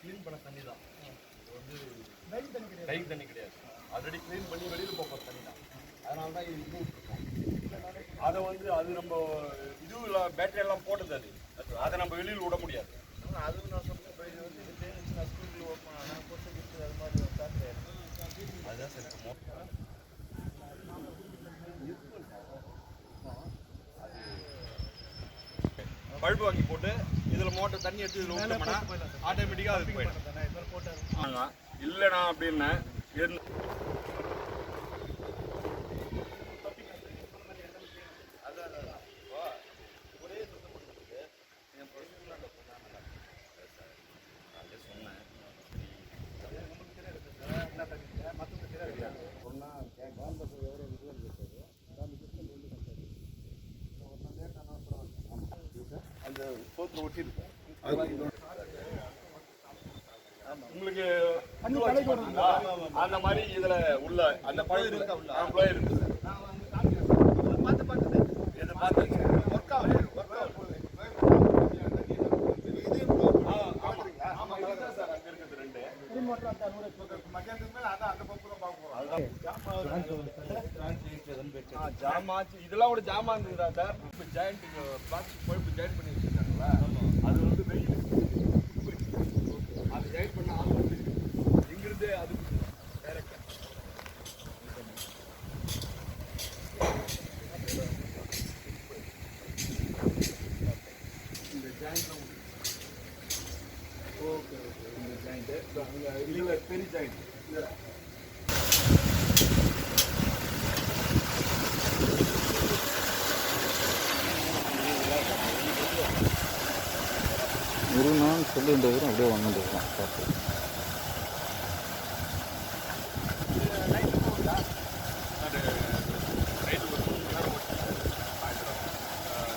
க்ளீன் பண்ண தண்ணி தான். இது வந்து கை தண்ணி கிடையாது. ஆல்ரெடி க்ளீன் பண்ணி வெளியில் போகிற தண்ணி தான். அதனால தான் இது இன்னும் இருக்கும். அதை வந்து அது நம்ம இதுல பேட்டரி எல்லாம் போட்டது அதை நம்ம வெளியில் விட முடியாது. அது நான் சொல்றேன், இப்போ இது வந்து ஸ்கூல் ஓப்பன் ஆனால் கொசு கிட்டு அது மாதிரி அதுதான் சரி. பல்பு வாங்கி போட்டு இதில் மோட்டர் தண்ணி எடுத்து இதில் விட்டோம்னா ஆட்டோமேட்டிக்காக அது போயிடும். இல்லைண்ணா அப்படின்னு ஒரே சுத்தம் பண்ணுறதுக்கு என் ப்ரொஃபஷனல் அந்த சொன்னேன் உங்களுக்கு அந்த மாதிரி இதுல உள்ள அந்த பழைய இருக்கு இது பார்த்து ஒர்க் ஆகுது இதெல்லாம் ஒரு ஜாமான் இருக்குதா sir joint plastic pipe join பண்ணி வச்சிருக்காங்களா அது வந்து வெயில் அது ஜாயின் பண்ண ஆள் இங்கிருந்து அது டைரக்டா இந்த ஜாயிண்ட் ஓகே ஓகே இந்த ஜாயிண்ட் இதுல பெரிய ஜாயிண்ட் ஒரு நாள் சொல்லுன்றது அப்படியே வந்துருக்கலாம் பார்த்து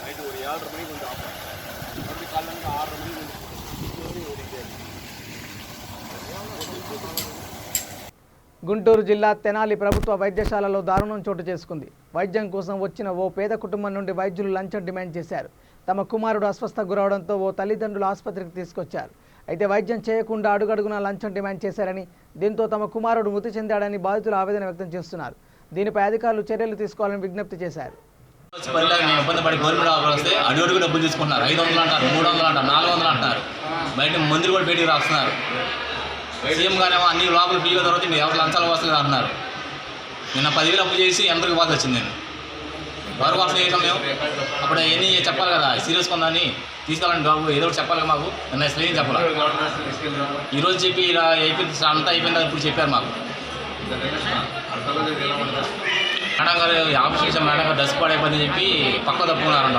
நைட்டு ஒரு 7:30 மணிக்கு வந்து ஆஃப் அப்படி காலையில் 6:30 மணிக்கு గుంటూరు జిల్లా తెనాలి ప్రభుత్వ వైద్యశాలలో దారుణం చోటు చేసుకుంది. వైద్యం కోసం వచ్చిన ఓ పేద కుటుంబం నుండి వైద్యులు లంచం డిమాండ్ చేశారు. తమ కుమారుడు అస్వస్థకు గురవడంతో ఓ తల్లిదండ్రులు ఆసుపత్రికి తీసుకొచ్చారు. అయితే వైద్యం చేయకుండా అడుగడుగునా లంచం డిమాండ్ చేశారని, దీంతో తమ కుమారుడు మృతి చెందాడని బాధితులు ఆవేదన వ్యక్తం చేస్తున్నారు. దీనిపై అధికారులు చర్యలు తీసుకోవాలని విజ్ఞప్తి చేశారు. ఇబ్బంది పడి గవర్నమెంట్ వస్తే అడుగు డబ్బులు తీసుకుంటున్నారు. 500 అంటారు, 300 అంటారు, 400 అంటారు. బయట మందులు కూడా బయటికి రాస్తున్నారు. సీఎం గారేమో అన్ని లోపల ఫ్రీగా దొరికితే మీరు ఎవరు లంచాలు వస్తుంది అంటున్నారు. నిన్న 10,000 అప్పు చేసి ఎంతకు ఇవ్వాల్సి వచ్చింది. నేను ఎవరి కోసం చేసాం మేము అప్పుడు అవన్నీ చెప్పాలి కదా. సీరియస్ కొందని తీసుకెళ్ళండి బాబు, ఏదో ఒకటి చెప్పాలి మాకు. నిన్న అసలు ఏం చెప్పాలి. ఈరోజు చెప్పి ఇలా అయిపోయింది, అంతా అయిపోయింది ఇప్పుడు చెప్పారు మాకు. మేడం గారు ఆఫీస్ చేసాం, మేడం గారు డ్రెస్ పాడైపోయిందని చెప్పి పక్క తప్పుకున్నారంట.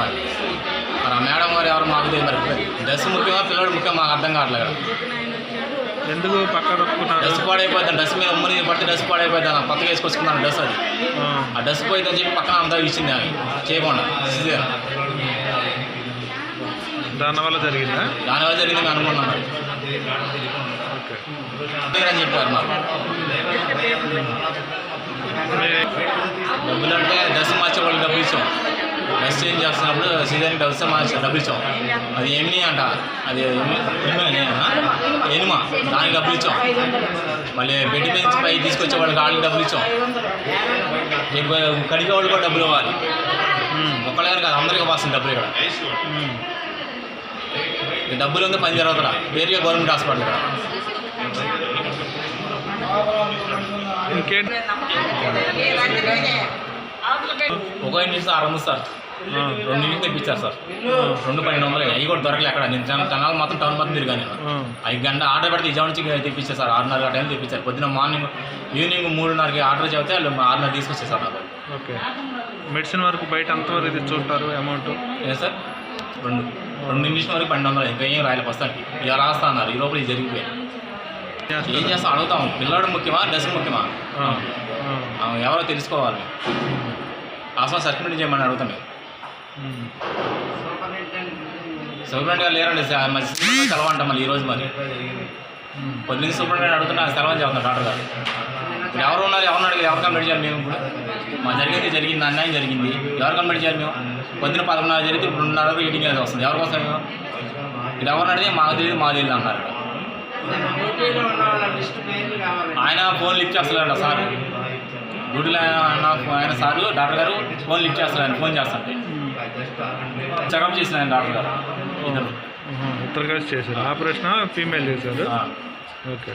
మరి ఆ మేడం గారు ఎవరు మాకు తెలియదు. మరి డ్రెస్ ముఖ్యమా పిల్లడు ముఖ్యం మాకు అర్థం కావట్లేదు. ఎందుకు పక్క తప్పుకున్నారు? డ్రెస్ పాడైపోతుంది, డ్రెస్ మీద ఉమ్మని పడితే డ్రెస్ పాడైపోతుంది. కొత్తగా వేసుకొచ్చుకున్నాను డ్రెస్. అది ఆ డ్రెస్ పోయిందని చెప్పి పక్కన అంతా ఇచ్చింది ఆమె చేయకుండా. దానివల్ల జరిగిందా? దానివల్ల జరిగింది మేము అనుకున్నాం. మరి అని చెప్పారు మాకు. డబ్బులు అంటే డ్రెస్ మార్చే వాళ్ళు డబ్బులు ఇచ్చాం. డ్రెస్ చేంజ్ చేస్తున్నప్పుడు సీజన్కి డబ్బులు ఇచ్చాం. అది ఏమి అంట, అది ఎనిమా, దానికి డబ్బులు ఇచ్చాం. మళ్ళీ బెడ్ మీద పై తీసుకొచ్చే వాళ్ళకి వాళ్ళకి డబ్బులు ఇచ్చాం. కడిగే వాళ్ళు కూడా డబ్బులు ఇవ్వాలి. ఒక్కళ్ళే కాదు, అందరికీ ఇవ్వాల్సింది డబ్బులు. ఇక్కడ డబ్బులు ఉంది పని జరుగుతుందా వేరే గవర్నమెంట్ హాస్పిటల్. ఇక్కడ ఇంకేంటి ఒక ఇంటి 600 సార్, 2 ఇంటికి తెప్పించారు సార్. 2,1200 అవి కూడా దొరకలే. అక్కడ నేను తెనాలి మొత్తం టౌన్ మొత్తం తిరిగాను. నేను 5 గంటల ఆర్డర్ పెడితే విజయవాడ నుంచి తెప్పించారు సార్. 6:30 టైం తెప్పించారు. పొద్దున మార్నింగ్ ఈవినింగ్ 3:30కి ఆర్డర్ చెబితే వాళ్ళు 6:30 తీసుకొచ్చేసారు నాకు. ఓకే. మెడిసిన్ వరకు బయట అంతవరకు తెచ్చుకుంటారు అమౌంట్? ఏ సార్ 2 ఇండిషన్ వరకు 1200. ఇంకా ఏం రాయలేదు ప్రస్తుతానికి. ఇలా రాస్తా అన్నారు. ఈ లోపల ఇది జరిగిపోయాయి. ఏం చేస్తాం అడుగుతాం. పిల్లడు ముఖ్యమా డ్రెస్ ముఖ్యమా ఎవరో తెలుసుకోవాలి. అసలు సస్పెండ్ చేయమని అడుగుతాం. మేము సూపరింటెండెంట్ గారు లేరండి. సెలవు అంటాం మళ్ళీ ఈరోజు. మరి పొద్దున్న సూపరింటెండెంట్ అడుగుతున్నా సెలవు అని చెప్తాను డాక్టర్ గారు. ఇప్పుడు ఎవరు ఉన్నారు, ఎవరిని అడిగి ఎవరు కంప్లీట్ చేయాలి మేము? ఇప్పుడు మా జరిగింది అన్యాయం జరిగింది. ఎవరు కంప్లీట్ చేయాలి మేము? పొద్దున్న 11:30 జరిగితే ఇప్పుడు 2:30 ఈటింగ్ అనేది వస్తుంది. ఎవరి కోసం మేము? ఇక్కడ ఎవరిని అడిగితే మాకు తెలియదు అన్నారు. ఆయన ఫోన్ లిఫ్ట్ చేస్తారంట సార్. డ్యూటీలో ఆయన సారు డాక్టర్ గారు ఫోన్ లిఫ్ట్ చేస్తారు. ఆయన ఫోన్ చేస్తారంటే చెకప్ చేసిన ఆయన డాక్టర్ గారు. ఇద్దరు కలిసి చేశారు ఆపరేషన్. ఫీమేల్ చేశారు. ఓకే.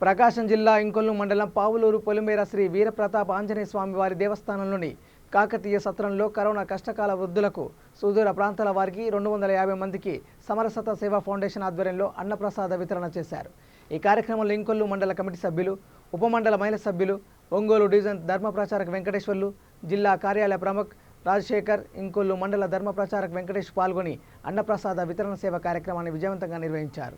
ప్రకాశం జిల్లా ఇంకొల్లు మండలం పావులూరు పొలిమేర శ్రీ వీరప్రతాప్ ఆంజనేయ స్వామి వారి దేవస్థానంలోని కాకతీయ సత్రంలో కరోనా కష్టకాల వృద్ధులకు సుదూర ప్రాంతాల వారికి 250 మందికి సమరసత సేవా ఫౌండేషన్ ఆధ్వర్యంలో అన్నప్రసాద వితరణ చేశారు. ఈ కార్యక్రమంలో ఇంకొల్లు మండల కమిటీ సభ్యులు, ఉపమండల మహిళా సభ్యులు, ఒంగోలు డివిజన్ ధర్మ ప్రచారక వెంకటేశ్వర్లు, జిల్లా కార్యాలయ ప్రముఖ్ రాజశేఖర్, ఇంకొల్లు మండల ధర్మ ప్రచారక వెంకటేష్ పాల్గొని అన్నప్రసాద వితరణ సేవ కార్యక్రమాన్ని విజయవంతంగా నిర్వహించారు.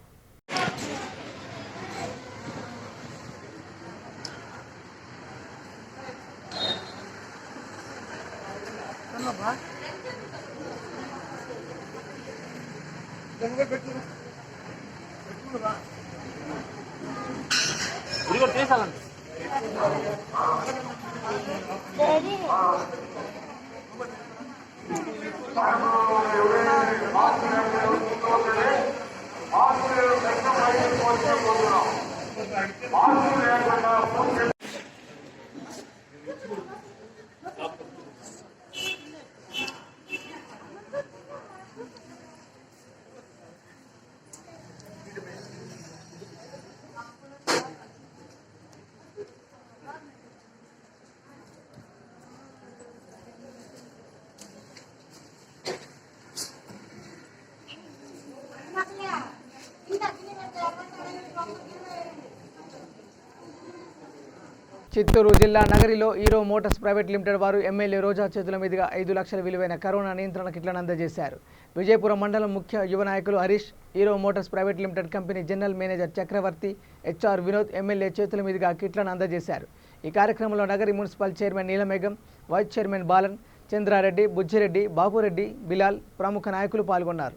చిత్తూరు జిల్లా నగరిలో హీరో మోటార్స్ ప్రైవేట్ లిమిటెడ్ వారు ఎమ్మెల్యే రోజా చేతుల మీదుగా 5 లక్షల విలువైన కరోనా నియంత్రణ కిట్లను అందజేశారు. విజయపురం మండలం ముఖ్య యువ నాయకులు Harish, Hero Motors private limited company general manager Chakravarthi, HR Vinod MLA చేతుల మీదుగా కిట్లను అందజేశారు. ఈ కార్యక్రమంలో Nagari municipal chairman Neelamegham, vice chairman Balan, Chandrareddy, Bujjireddy, Babureddy, Bilal ప్రముఖ నాయకులు పాల్గొన్నారు.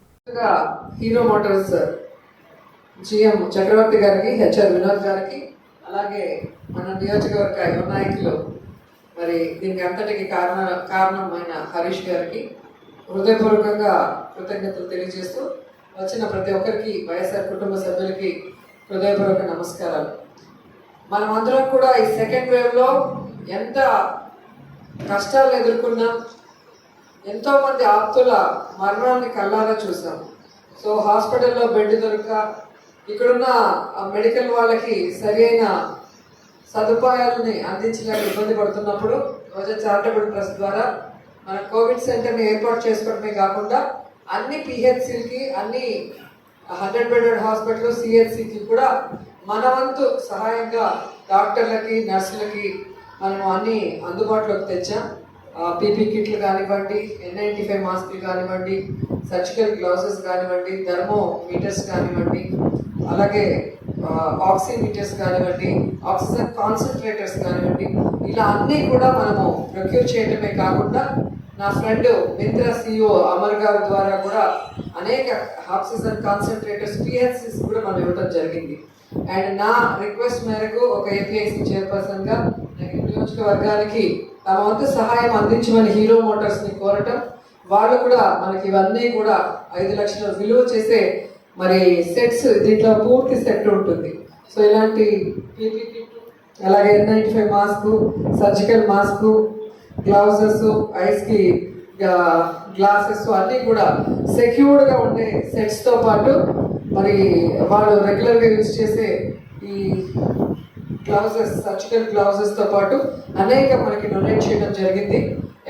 హీరో మోటార్స్ జిఎం చక్రవర్తి గారికి, హెచ్ఆర్ వినోద్ గారికి, అలాగే మన నియోజకవర్గ యువ నాయకులు మరి దీనికి అంతటికి కారణమైన హరీష్ గారికి హృదయపూర్వకంగా కృతజ్ఞతలు తెలియజేస్తూ వచ్చిన ప్రతి ఒక్కరికి, వైఎస్ఆర్ కుటుంబ సభ్యులకి హృదయపూర్వక నమస్కారాలు. మనమందరం కూడా ఈ సెకండ్ వేవ్లో ఎంత కష్టాలు ఎదుర్కొన్నాం, ఎంతోమంది ఆప్తుల మరణాన్ని కళ్ళారా చూసాం. సో హాస్పిటల్లో బెడ్ దొరక ఇక్కడున్న మెడికల్ వాళ్ళకి సరి అయిన సదుపాయాలని అందించలేక ఇబ్బంది పడుతున్నప్పుడు రోజా చారిటబుల్ ట్రస్ట్ ద్వారా మన కోవిడ్ సెంటర్ని ఏర్పాటు చేసుకోవడమే కాకుండా అన్ని పిహెచ్సిలకి, అన్ని 100 బెడెడ్ హాస్పిటల్ సిహెచ్సికి కూడా మన వంతు సహాయంగా డాక్టర్లకి, నర్సులకి మనము అన్ని అందుబాటులోకి తెచ్చాం. పీపీ కిట్లు కానివ్వండి, N95 మాస్కులు కానివ్వండి, సర్జికల్ గ్లౌజెస్ కానివ్వండి, థర్మోమీటర్స్ కానివ్వండి, అలాగే ఆక్సిమీటర్స్ కానివ్వండి, ఆక్సిజన్ కాన్సన్ట్రేటర్స్ కానివ్వండి, ఇలా అన్నీ కూడా మనము ప్రొక్యూర్ చేయడమే కాకుండా నా ఫ్రెండ్ మింత్రా CEO అమర్ గారి ద్వారా కూడా అనేక ఆక్సిజన్ కాన్సన్ట్రేటర్స్ పిహెచ్సిస్ కూడా మనం ఇవ్వడం జరిగింది. అండ్ నా రిక్వెస్ట్ మేరకు ఒక APIC చైర్పర్సన్గా నియోజకవర్గానికి తమ వంతు సహాయం అందించమని హీరో మోటార్స్ని కోరటం, వాళ్ళు కూడా మనకి ఇవన్నీ కూడా 5 లక్షల విలువ చేసే మరి సెట్స్, దీంట్లో పూర్తి సెట్ ఉంటుంది. సో ఇలాంటి పీపీ కిట్, అలాగే N95 mask, surgical mask, gloves, ఐస్కి గ్లాసెస్ అన్నీ కూడా సెక్యూర్డ్గా ఉండే సెట్స్తో పాటు మరి వాళ్ళు రెగ్యులర్గా యూజ్ చేసే ఈ గ్లౌజెస్, సర్జికల్ గ్లౌజెస్తో పాటు అనేక మనకి డొనేట్ చేయడం జరిగింది.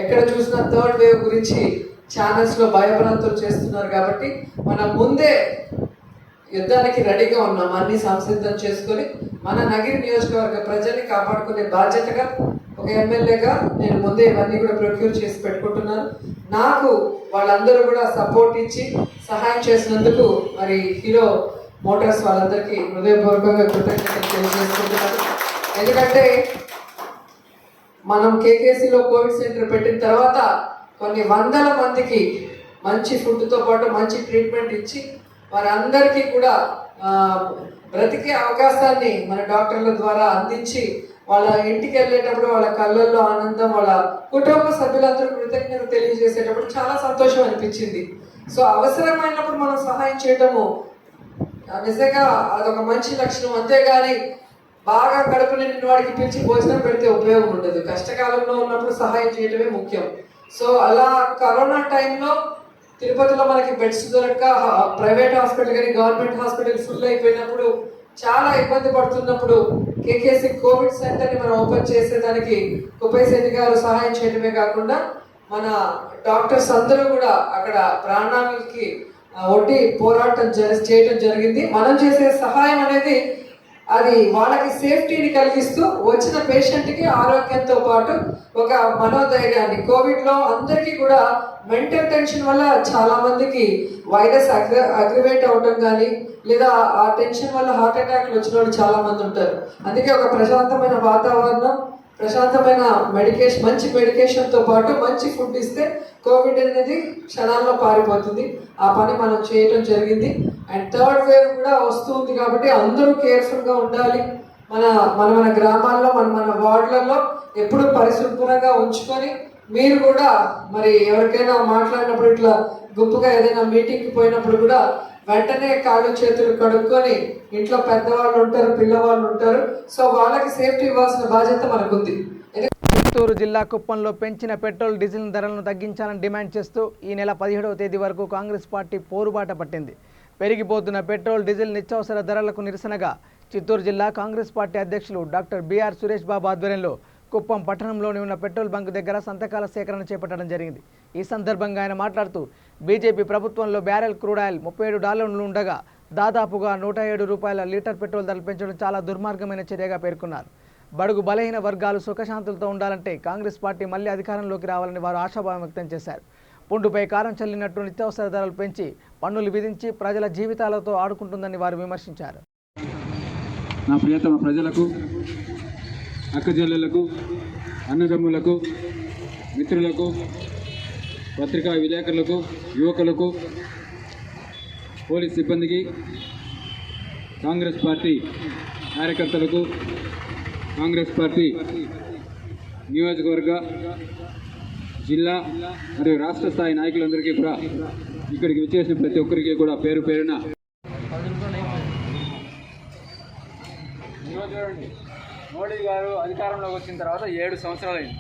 ఎక్కడ చూసినా థర్డ్ వేవ్ గురించి ఛానల్స్లో భయభ్రాంతులు చేస్తున్నారు కాబట్టి మనం ముందే యుద్ధానికి రెడీగా ఉన్నాం. అన్ని సంసిద్ధం చేసుకొని మన నగిరి నియోజకవర్గ ప్రజల్ని కాపాడుకునే బాధ్యతగా ఒక ఎమ్మెల్యేగా నేను ముందే ఇవన్నీ కూడా ప్రొక్యూర్ చేసి పెట్టుకుంటున్నాను. నాకు వాళ్ళందరూ కూడా సపోర్ట్ ఇచ్చి సహాయం చేసినందుకు మరి హీరో మోటార్స్ వాళ్ళందరికీ హృదయపూర్వకంగా కృతజ్ఞతలు తెలియజేసుకుంటున్నాను. ఎందుకంటే మనం కేకేసీలో కోవిడ్ సెంటర్ పెట్టిన తర్వాత కొన్ని వందల మందికి మంచి ఫుడ్తో పాటు మంచి ట్రీట్మెంట్ ఇచ్చి వారందరికీ కూడా బ్రతికే అవకాశాన్ని మన డాక్టర్ల ద్వారా అందించి వాళ్ళ ఇంటికి వెళ్ళేటప్పుడు వాళ్ళ కళ్ళల్లో ఆనందం, వాళ్ళ కుటుంబ సభ్యులందరూ కృతజ్ఞత తెలియజేసేటప్పుడు చాలా సంతోషం అనిపించింది. సో అవసరమైనప్పుడు మనం సహాయం చేయటము నిజంగా అదొక మంచి లక్షణం. అంతేగాని బాగా కడుపు నిండిన వాడికి పిలిచి భోజనం పెడితే ఉపయోగం ఉండదు. కష్టకాలంలో ఉన్నప్పుడు సహాయం చేయడమే ముఖ్యం. సో అలా కరోనా టైంలో తిరుపతిలో మనకి బెడ్స్ దొరక్క ప్రైవేట్ హాస్పిటల్ కానీ గవర్నమెంట్ హాస్పిటల్ ఫుల్ అయిపోయినప్పుడు చాలా ఇబ్బంది పడుతున్నప్పుడు కేకేసీ కోవిడ్ సెంటర్ని మనం ఓపెన్ చేసేదానికి కుప్పైశెట్టి గారు సహాయం చేయడమే కాకుండా మన డాక్టర్స్ అందరూ కూడా అక్కడ ప్రాణాలకి ఒడ్డి పోరాటం చేయడం జరిగింది. మనం చేసే సహాయం అనేది అది వాళ్ళకి సేఫ్టీని కలిగిస్తూ వచ్చిన పేషెంట్కి ఆరోగ్యంతో పాటు ఒక మనోధైర్యాన్ని. కోవిడ్లో అందరికీ కూడా మెంటల్ టెన్షన్ వల్ల చాలా మందికి వైరస్ అగ్రివేట్ అవటం కానీ లేదా ఆ టెన్షన్ వల్ల హార్ట్ అటాక్లు వచ్చిన వాళ్ళు చాలా మంది ఉంటారు. అందుకే ఒక ప్రశాంతమైన వాతావరణం, ప్రశాంతమైన మంచి మెడికేషన్తో పాటు మంచి ఫుడ్ ఇస్తే కోవిడ్ అనేది క్షణాల్లో పారిపోతుంది. ఆ పని మనం చేయటం జరిగింది. అండ్ థర్డ్ వేవ్ కూడా వస్తుంది కాబట్టి అందరూ కేర్ఫుల్గా ఉండాలి. మన గ్రామాల్లో మన వార్డులలో ఎప్పుడు పరిశుభ్రంగా ఉంచుకొని, మీరు కూడా మరి ఎవరికైనా మాట్లాడినప్పుడు ఇట్లా గుంపుగా ఏదైనా మీటింగ్కి పోయినప్పుడు కూడా వెంటనే కాళ్ళు చేతులు కడుక్కొని, ఇంట్లో పెద్దవాళ్ళు ఉంటారు, పిల్లవాళ్ళు ఉంటారు, సో వాళ్ళకి సేఫ్టీ ఇవ్వాల్సిన బాధ్యత మనకుంది. చిత్తూరు జిల్లా కుప్పంలో పెంచిన పెట్రోల్ డీజిల్ ధరలను తగ్గించాలని డిమాండ్ చేస్తూ ఈ నెల 17వ తేదీ వరకు కాంగ్రెస్ పార్టీ పోరుబాట పట్టింది. పెరిగిపోతున్న పెట్రోల్ డీజిల్ నిత్యావసర ధరలకు నిరసనగా చిత్తూరు జిల్లా కాంగ్రెస్ పార్టీ అధ్యక్షులు డాక్టర్ బిఆర్ సురేష్ బాబు ఆధ్వర్యంలో కుప్పం పట్టణంలోని ఉన్న పెట్రోల్ బంక్ దగ్గర సంతకాల సేకరణ చేపట్టడం జరిగింది. ఈ సందర్భంగా ఆయన మాట్లాడుతూ బీజేపీ ప్రభుత్వంలో బ్యారెల్ క్రూడ్ ఆయిల్ $37 ఉండగా దాదాపుగా $107 లీటర్ పెట్రోల్ ధరలు పెంచడం చాలా దుర్మార్గమైన చర్యగా పేర్కొన్నారు. బడుగు బలహీన వర్గాలు సుఖశాంతులతో ఉండాలంటే కాంగ్రెస్ పార్టీ మళ్లీ అధికారంలోకి రావాలని వారు ఆశాభావం వ్యక్తం చేశారు. పుండుపై కారం చల్లినట్టు నిత్యావసర ధరలు పెంచి పన్నులు విధించి ప్రజల జీవితాలతో ఆడుకుంటుందని వారు విమర్శించారు. నా ప్రియతమ ప్రజలకు, అక్కజల్లులకు, అన్నదమ్ములకు, మిత్రులకు, పత్రికా విలేకరులకు, యువకులకు, పోలీస్ సిబ్బందికి, కాంగ్రెస్ పార్టీ కార్యకర్తలకు, కాంగ్రెస్ పార్టీ నియోజకవర్గ, జిల్లా మరియు రాష్ట్ర స్థాయి నాయకులందరికీ కూడా, ఇక్కడికి విచ్చేసిన ప్రతి ఒక్కరికి కూడా పేరు పేరున మోడీ గారు అధికారంలోకి వచ్చిన తర్వాత 7 సంవత్సరాలైంది.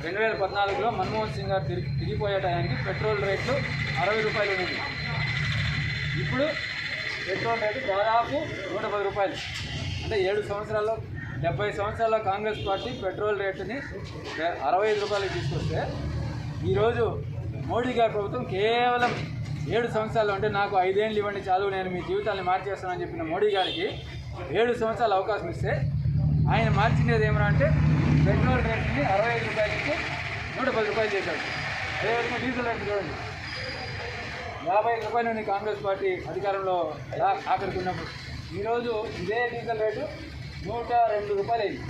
2014లో మన్మోహన్ సింగ్ గారు తిరిగిపోయే టయానికి పెట్రోల్ రేట్లు ₹60 ఉంది. ఇప్పుడు పెట్రోల్ రేటు దాదాపు ₹110. అంటే 7 సంవత్సరాల్లో 70 సంవత్సరాల కాంగ్రెస్ పార్టీ పెట్రోల్ రేటుని ₹65 తీసుకొస్తే, ఈరోజు మోడీ గారి ప్రభుత్వం కేవలం 7 సంవత్సరాలు, అంటే నాకు 5 ఏళ్ళు ఇవ్వండి చాలు, నేను మీ జీవితాన్ని మార్చేస్తానని చెప్పిన మోడీ గారికి 7 సంవత్సరాలు అవకాశం ఇస్తే ఆయన మార్చినది ఏమన్నా అంటే పెట్రోల్ రేట్ని ₹65 నుంచి ₹110 చేశాడు. అదేవిధంగా డీజిల్ రేట్లు చూడండి, ₹55 ఉంది కాంగ్రెస్ పార్టీ అధికారంలో ఆఖరికున్నప్పుడు. ఈరోజు ఇదే డీజిల్ రేటు ₹102 అయింది.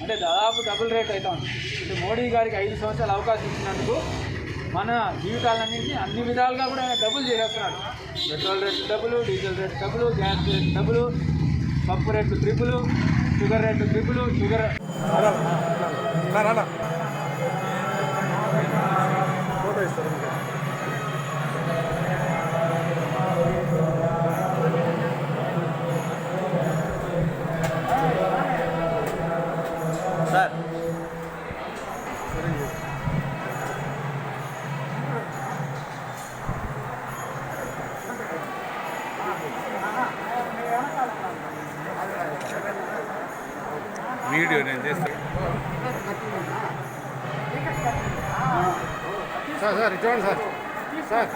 అంటే దాదాపు డబుల్ రేట్ అవుతా ఉంది. అంటే మోడీ గారికి 5 సంవత్సరాలు అవకాశం ఇచ్చినందుకు మన జీవితాలన్నింటినీ అన్ని విధాలుగా కూడా ఆయన డబుల్ చేసేస్తున్నాడు. పెట్రోల్ రేట్లు double, diesel rate double, gas rate double, పప్పు రేట్లు ట్రిపుల్, షుగర్ రేట్లు ట్రిపుల్, షుగర్ సార్ వీడియో నేను చేస్తాను. సార్ చూడండి సార్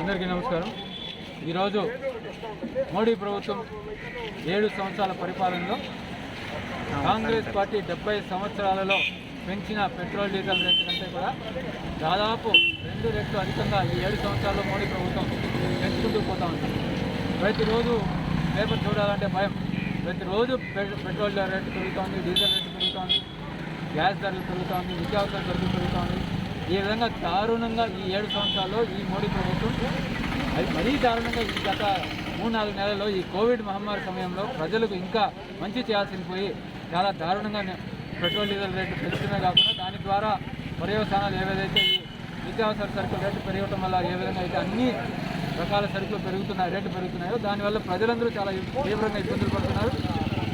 అందరికీ నమస్కారం. ఈరోజు మోడీ ప్రభుత్వం 7 సంవత్సరాల పరిపాలనలో కాంగ్రెస్ పార్టీ 70 సంవత్సరాలలో పెంచిన పెట్రోల్ డీజిల్ రేటు కంటే కూడా దాదాపు 2 రెట్లు అధికంగా ఈ 7 సంవత్సరాల్లో మోడీ ప్రభుత్వం పెంచుకుంటూ పోతా ఉంది. ప్రతిరోజు పేపర్ చూడాలంటే భయం. ప్రతిరోజు పెట్రోల్ రేటు పెరుగుతోంది, డీజిల్ రేటు పెరుగుతోంది, గ్యాస్ ధరలు పెరుగుతోంది, నిత్యావసర ధరలు పెరుగుతోంది. ఈ విధంగా దారుణంగా ఈ 7 సంవత్సరాల్లో ఈ మోడీ ప్రభుత్వం అది మరీ దారుణంగా ఈ గత 3-4 నెలల్లో ఈ కోవిడ్ మహమ్మారి సమయంలో ప్రజలకు ఇంకా మంచి చేయాల్సింది పోయి చాలా దారుణంగా పెట్రోల్ డీజిల్ రేట్లు పెరుగుతున్నాయి కాకుండా దాని ద్వారా పర్యవసానాలు ఏవైతే ఈ నిత్యావసర సరుకుల రేట్లు పెరగడం వల్ల ఏ విధంగా అయితే అన్ని రకాల సరుకులు రేట్లు పెరుగుతున్నాయో దానివల్ల ప్రజలందరూ చాలా తీవ్రంగా ఇబ్బందులు పడుతున్నారు.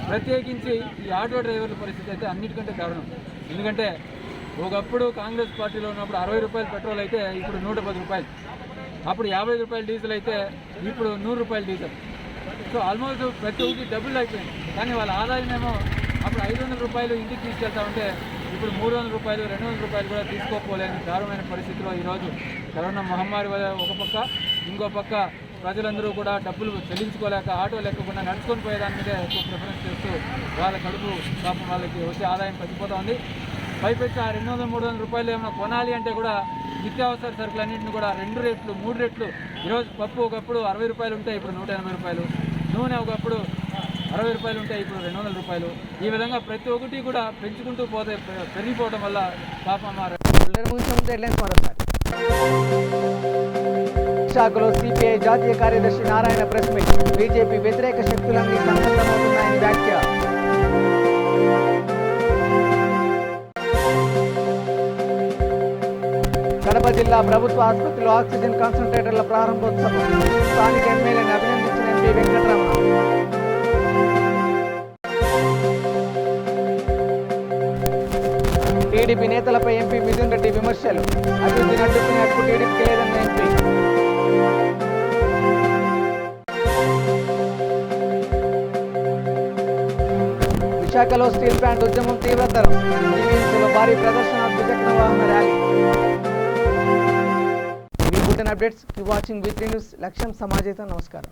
ప్రత్యేకించి ఈ ఆటో డ్రైవర్ల పరిస్థితి అయితే అన్నిటికంటే దారుణం. ఎందుకంటే ఒకప్పుడు కాంగ్రెస్ పార్టీలో ఉన్నప్పుడు 60 రూపాయలు పెట్రోల్ అయితే ఇప్పుడు 110 రూపాయలు, అప్పుడు 50 రూపాయలు డీజిల్ అయితే ఇప్పుడు 100 రూపాయలు డీజిల్. సో ఆల్మోస్ట్ ప్రతి ఒక్కటి డబుల్ అయిపోయింది. కానీ వాళ్ళ ఆదాయం ఏమో అప్పుడు 500 రూపాయలు ఇంటికి తీసుకెళ్తా ఉంటే ఇప్పుడు 300 రూపాయలు 200 రూపాయలు కూడా తీసుకోపోలేని దారుణమైన పరిస్థితిలో ఈరోజు కరోనా మహమ్మారి ఒక పక్క, ఇంకో పక్క ప్రజలందరూ కూడా డబ్బులు చెల్లించుకోలేక ఆటో లేకుండా నడుచుకొని పోయేదాని మీదే ఎక్కువ ప్రిఫరెన్స్ చేస్తూ వాళ్ళ కడుపు పాపం వాళ్ళకి వచ్చే ఆదాయం తగ్గిపోతూ ఉంది. పైపెచ్చి ఆ 200-300 రూపాయలు ఏమైనా కొనాలి అంటే కూడా నిత్యావసర సరుకులన్నింటిని కూడా 2 రెట్లు 3 రెట్లు. ఈరోజు పప్పు ఒకప్పుడు 60 రూపాయలు ఉంటే ఇప్పుడు 180 రూపాయలు, నూనె ఒకప్పుడు 60 రూపాయలు ఉంటే ఇప్పుడు 200 రూపాయలు. ఈ విధంగా ప్రతి ఒక్కటి కూడా పెంచుకుంటూ పోతే పెరిగిపోవడం వల్ల పాపం విశాఖలో సిపిఐ జాతీయ కార్యదర్శి నారాయణ ప్రెస్ మీట్. బీజేపీ వ్యతిరేక శక్తులన్నీ సంఘటనమవుతున్నాయని వ్యాఖ్య. కడప జిల్లా ప్రభుత్వ ఆసుపత్రిలో ఆక్సిజన్ కాన్సంట్రేటర్ల ప్రారంభోత్సవం. స్థానిక ఎమ్మెల్యేని అభినందించిన ఎంపీ వెంకటరమణ. టీడీపీ నేతలపై ఎంపీ మిథున్ రెడ్డి విమర్శలు. అభివృద్ధిని అడ్డుకునే హక్కు టీడీపీకి లేదన్న ఎంపీ. విశాఖలో స్టీల్ ప్లాంట్ ఉద్యమం తీవ్రతరం. జీవీఎంసీలో భారీ ప్రదర్శన, ద్విచక్ర వాహన rally. Updates. Keep watching weekly news. లక్ష్యం సమాజేత. నమస్కారం.